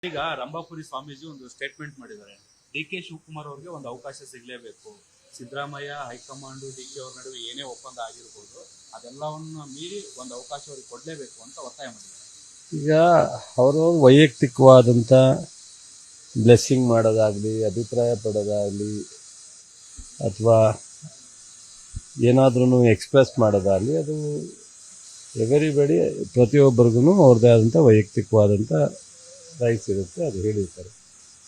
ಈಗ ರಂಭಾಪುರಿ ಸ್ವಾಮೀಜಿ ಒಂದು ಸ್ಟೇಟ್ಮೆಂಟ್ ಮಾಡಿದ್ದಾರೆ. ಡಿ.ಕೆ. ಶಿವಕುಮಾರ್ ಅವರಿಗೆ ಒಂದು ಅವಕಾಶ ಸಿಗಲೇಬೇಕು. ಸಿದ್ದರಾಮಯ್ಯ ಹೈಕಮಾಂಡ್ ಡಿ.ಕೆ. ಅವ್ರ ನಡುವೆ ಏನೇ ಒಪ್ಪಂದ ಆಗಿರ್ಬೋದು, ಅದೆಲ್ಲವನ್ನು ಮೀರಿ ಒಂದು ಅವಕಾಶ ಅವ್ರಿಗೆ ಕೊಡಲೇಬೇಕು ಅಂತ ಒತ್ತಾಯ ಮಾಡಿದ್ದಾರೆ. ಈಗ ಅವರು ವೈಯಕ್ತಿಕವಾದಂಥ ಬ್ಲೆಸ್ಸಿಂಗ್ ಮಾಡೋದಾಗಲಿ, ಅಭಿಪ್ರಾಯ ಪಡೋದಾಗಲಿ, ಅಥವಾ ಏನಾದ್ರೂ ಎಕ್ಸ್ಪ್ರೆಸ್ ಮಾಡೋದಾಗಲಿ, ಅದು ಎವರಿಬಡಿ ಪ್ರತಿಯೊಬ್ಬರಿಗೂ ಅವ್ರದ್ದೇ ಆದಂಥ ವೈಯಕ್ತಿಕವಾದಂಥ ರೈಟ್ಸ್ ಇರುತ್ತೆ, ಅದು ಹೇಳಿರ್ತಾರೆ.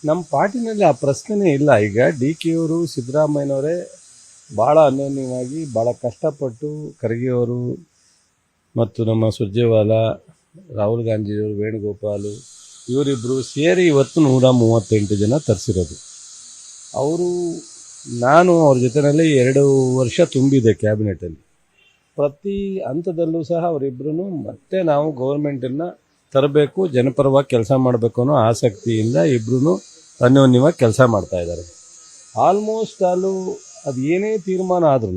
ನಮ್ಮ ಪಾರ್ಟಿನಲ್ಲಿ ಆ ಪ್ರಶ್ನೆನೇ ಇಲ್ಲ. ಈಗ ಡಿ.ಕೆ. ಅವರು ಸಿದ್ದರಾಮಯ್ಯನವರೇ ಭಾಳ ಅನ್ಯೋನ್ಯವಾಗಿ ಭಾಳ ಕಷ್ಟಪಟ್ಟು ಖರ್ಗೆಯವರು ಮತ್ತು ನಮ್ಮ ಸುರ್ಜೇವಾಲಾ, ರಾಹುಲ್ ಗಾಂಧಿಯವರು, ವೇಣುಗೋಪಾಲು ಇವರಿಬ್ಬರು ಸೇರಿ ಇವತ್ತು 138 ಜನ ತರಿಸಿರೋದು. ನಾನು ಅವ್ರ ಜೊತೆಯಲ್ಲಿ 2 ವರ್ಷ ತುಂಬಿದೆ ಕ್ಯಾಬಿನೆಟಲ್ಲಿ. ಪ್ರತಿ ಹಂತದಲ್ಲೂ ಸಹ ಅವರಿಬ್ಬರೂ ಮತ್ತೆ ನಾವು ಗೌರ್ಮೆಂಟನ್ನು ತರಬೇಕು, ಜನಪರವಾಗಿ ಕೆಲಸ ಮಾಡಬೇಕು ಅನ್ನೋ ಆಸಕ್ತಿಯಿಂದ ಇಬ್ಬರೂ ಅನ್ಯೋನ್ಯವಾಗಿ ಕೆಲಸ ಮಾಡ್ತಾಯಿದ್ದಾರೆ. ಆಲ್ಮೋಸ್ಟ್ ಅದು ಏನೇ ತೀರ್ಮಾನ ಆದ್ರೂ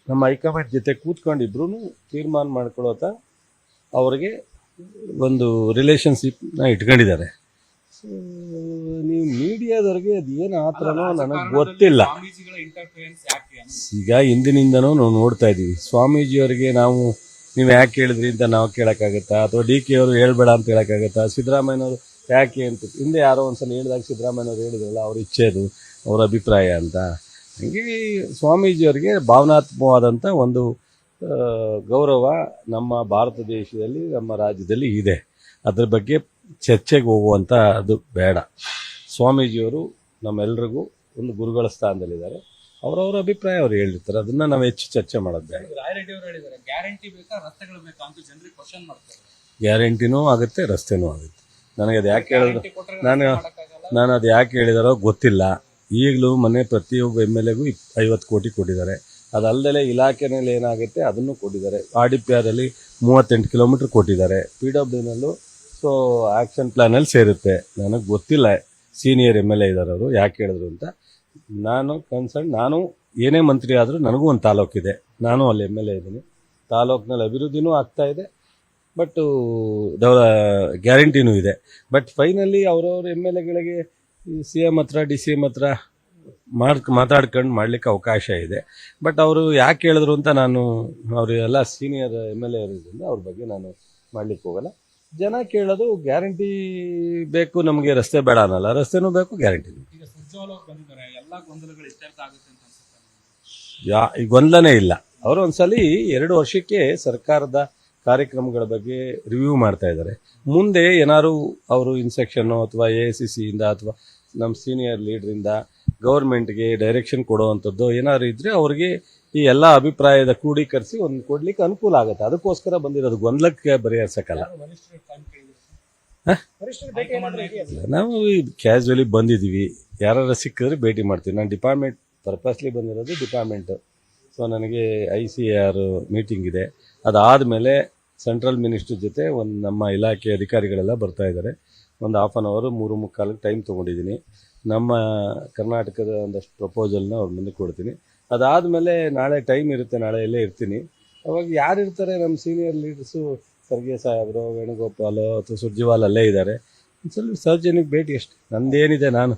ನಮ್ಮ ಹೈಕಮಾಂಡ್ ಜೊತೆ ಕೂತ್ಕೊಂಡು ಇಬ್ಬರೂ ತೀರ್ಮಾನ ಮಾಡ್ಕೊಳ್ಳೋತ ಅವ್ರಿಗೆ ಒಂದು ರಿಲೇಷನ್ಶಿಪ್ನ ಇಟ್ಕೊಂಡಿದ್ದಾರೆ. ನೀವು ಮೀಡಿಯಾದವ್ರಿಗೆ ಅದು ಏನು ಆ ಥರನೋ ನನಗೆ ಗೊತ್ತಿಲ್ಲ. ಈಗ ಹಿಂದಿನಿಂದನೂ ನಾವು ನೋಡ್ತಾ ಇದ್ದೀವಿ, ಸ್ವಾಮೀಜಿಯವರಿಗೆ ನೀವು ಯಾಕೆ ಹೇಳಿದ್ರಿ ಅಂತ ನಾವು ಕೇಳೋಕ್ಕಾಗತ್ತಾ, ಅಥವಾ ಡಿ.ಕೆ. ಅವರು ಹೇಳ್ಬೇಡ ಅಂತ ಹೇಳೋಕ್ಕಾಗತ್ತಾ, ಸಿದ್ದರಾಮಯ್ಯನವರು ಯಾಕೆ ಅಂತ ಹಿಂದೆ ಯಾರೋ ಒಂದ್ಸಲ ಹೇಳಿದಾಗ ಸಿದ್ದರಾಮಯ್ಯನವರು ಹೇಳಿದ್ರಲ್ಲ ಅವ್ರ ಇಚ್ಛೆದು, ಅವ್ರ ಅಭಿಪ್ರಾಯ ಅಂತ. ಹಂಗೆ ಸ್ವಾಮೀಜಿಯವರಿಗೆ ಭಾವನಾತ್ಮಕವಾದಂಥ ಒಂದು ಗೌರವ ನಮ್ಮ ಭಾರತ ದೇಶದಲ್ಲಿ, ನಮ್ಮ ರಾಜ್ಯದಲ್ಲಿ ಇದೆ. ಅದ್ರ ಬಗ್ಗೆ ಚರ್ಚೆಗೆ ಹೋಗುವಂಥ ಅದು ಬೇಡ. ಸ್ವಾಮೀಜಿಯವರು ನಮ್ಮೆಲ್ರಿಗೂ ಒಂದು ಗುರುಗಳ ಸ್ಥಾನದಲ್ಲಿದ್ದಾರೆ. ಅವರವರ ಅಭಿಪ್ರಾಯ ಅವ್ರು ಹೇಳಿರ್ತಾರೆ, ಅದನ್ನ ನಾವು ಹೆಚ್ಚು ಚರ್ಚೆ ಮಾಡೋದು ಬೇಡ. ಗ್ಯಾರಂಟಿನೂ ಆಗುತ್ತೆ, ರಸ್ತೆನೂ ಆಗುತ್ತೆ. ನನಗೆ ಅದು ಯಾಕೆ ಹೇಳಿದ್ರು, ನಾನು ಅದು ಯಾಕೆ ಹೇಳಿದಾರೋ ಗೊತ್ತಿಲ್ಲ. ಈಗಲೂ ಮೊನ್ನೆ ಪ್ರತಿಯೊಬ್ಬ MLAಗೂ 50 ಕೋಟಿ ಕೊಟ್ಟಿದ್ದಾರೆ. ಅದಲ್ಲದೆ ಇಲಾಖೆನಲ್ಲಿ ಏನಾಗುತ್ತೆ ಅದನ್ನು ಕೊಟ್ಟಿದ್ದಾರೆ. RDPR ಅಲ್ಲಿ 38 ಕಿಲೋಮೀಟ್ರ್ ಕೊಟ್ಟಿದ್ದಾರೆ. PWDನಲ್ಲೂ ಆ್ಯಕ್ಷನ್ ಪ್ಲ್ಯಾನಲ್ಲಿ ಸೇರುತ್ತೆ. ನನಗೆ ಗೊತ್ತಿಲ್ಲ ಸೀನಿಯರ್ MLA ಇದ್ದಾರೆ ಅವರು ಯಾಕೆ ಹೇಳಿದ್ರು ಅಂತ. ನಾನು ಏನೇ ಮಂತ್ರಿ ಆದರೂ ನನಗೂ ಒಂದು ತಾಲೂಕಿದೆ, ನಾನು ಅಲ್ಲಿ MLA ಇದ್ದೀನಿ. ತಾಲೂಕಿನಲ್ಲಿ ಅಭಿವೃದ್ಧಿನೂ ಆಗ್ತಾ ಇದೆ, ಬಟ್ ಗ್ಯಾರಂಟಿನೂ ಇದೆ. ಬಟ್ ಫೈನಲಿ ಅವರವ್ರ MLAಗಳಿಗೆ CM ಹತ್ರ DCM ಹತ್ರ ಮಾತಾಡ್ಕೊಂಡು ಮಾಡಲಿಕ್ಕೆ ಅವಕಾಶ ಇದೆ. ಬಟ್ ಅವರು ಯಾಕೆ ಹೇಳಿದ್ರು ಅಂತ ಅವರೆಲ್ಲ ಸೀನಿಯರ್ MLA ಅವರಿದ್ದರಿಂದ ಅವ್ರ ಬಗ್ಗೆ ನಾನು ಮಾಡಲಿಕ್ಕೆ ಹೋಗಲ್ಲ. ಜನ ಕೇಳೋದು ಗ್ಯಾರಂಟಿ ಬೇಕು, ನಮಗೆ ರಸ್ತೆ ಬೇಡ ಅನ್ನಲ್ಲ, ರಸ್ತೆನೂ ಬೇಕು, ಗ್ಯಾರಂಟಿನೂ. ಈ ಗೊಂದಲನೇ ಇಲ್ಲ. ಅವರು ಒಂದ್ಸಲಿ 2 ವರ್ಷಕ್ಕೆ ಸರ್ಕಾರದ ಕಾರ್ಯಕ್ರಮಗಳ ಬಗ್ಗೆ ರಿವ್ಯೂ ಮಾಡ್ತಾ ಇದ್ದಾರೆ. ಮುಂದೆ ಏನಾದ್ರು ಅವರು ಇನ್ಸ್ಟ್ರಕ್ಷನ್ನು ಅಥವಾ AICC ಇಂದ ಅಥವಾ ನಮ್ಮ ಸೀನಿಯರ್ ಲೀಡ್ರಿಂದ ಗೌರ್ಮೆಂಟ್ಗೆ ಡೈರೆಕ್ಷನ್ ಕೊಡುವಂಥದ್ದು ಏನಾದ್ರು ಇದ್ರೆ ಅವ್ರಿಗೆ ಈ ಎಲ್ಲ ಅಭಿಪ್ರಾಯದ ಕ್ರೋಢೀಕರಿಸಿ ಒಂದು ಕೊಡ್ಲಿಕ್ಕೆ ಅನುಕೂಲ ಆಗುತ್ತೆ. ಅದಕ್ಕೋಸ್ಕರ ಬಂದಿರೋದು, ಗೊಂದಲಕ್ಕೆ ಬರೆಯಸಕ್ಕಲ್ಲ. ನಾವು ಕ್ಯಾಶುವಲಿ ಬಂದಿದ್ದೀವಿ, ಯಾರು ಸಿಕ್ಕಿದ್ರೆ ಭೇಟಿ ಮಾಡ್ತೀವಿ. ನಾನು ಡಿಪಾರ್ಟ್ಮೆಂಟ್ ಪರ್ಪಸ್ಲಿ ಬಂದಿರೋದು ಡಿಪಾರ್ಟ್ಮೆಂಟು. ಸೊ ನನಗೆ ICAR ಮೀಟಿಂಗ್ ಇದೆ. ಅದಾದಮೇಲೆ ಸೆಂಟ್ರಲ್ ಮಿನಿಸ್ಟ್ರ್ ಜೊತೆ ನಮ್ಮ ಇಲಾಖೆ ಅಧಿಕಾರಿಗಳೆಲ್ಲ ಬರ್ತಾ ಇದ್ದಾರೆ. ಒಂದು ½ ಅನ್ ಅವರು 3:45 ಟೈಮ್ ತೊಗೊಂಡಿದ್ದೀನಿ. ನಮ್ಮ ಕರ್ನಾಟಕದ ಒಂದಷ್ಟು ಪ್ರಪೋಸಲ್ನ ಅವ್ರ ಮುಂದೆ ಕೊಡ್ತೀನಿ. ಅದಾದಮೇಲೆ ನಾಳೆ ಟೈಮ್ ಇರುತ್ತೆ, ನಾಳೆ ಎಲ್ಲೇ ಇರ್ತೀನಿ. ಅವಾಗ ಯಾರು ಇರ್ತಾರೆ ನಮ್ಮ ಸೀನಿಯರ್ ಲೀಡರ್ಸು, ಖರ್ಗೆ ಸಾಹೇಬರು, ವೇಣುಗೋಪಾಲು ಅಥವಾ ಸುರ್ಜೇವಾಲಾ ಅಲ್ಲೇ ಇದ್ದಾರೆ. ಒಂದು ಸ್ವಲ್ಪ ಸಾರ್ವಜನಿಕ ಭೇಟಿ ಅಷ್ಟೇ, ನಂದೇನಿದೆ. ನಾನು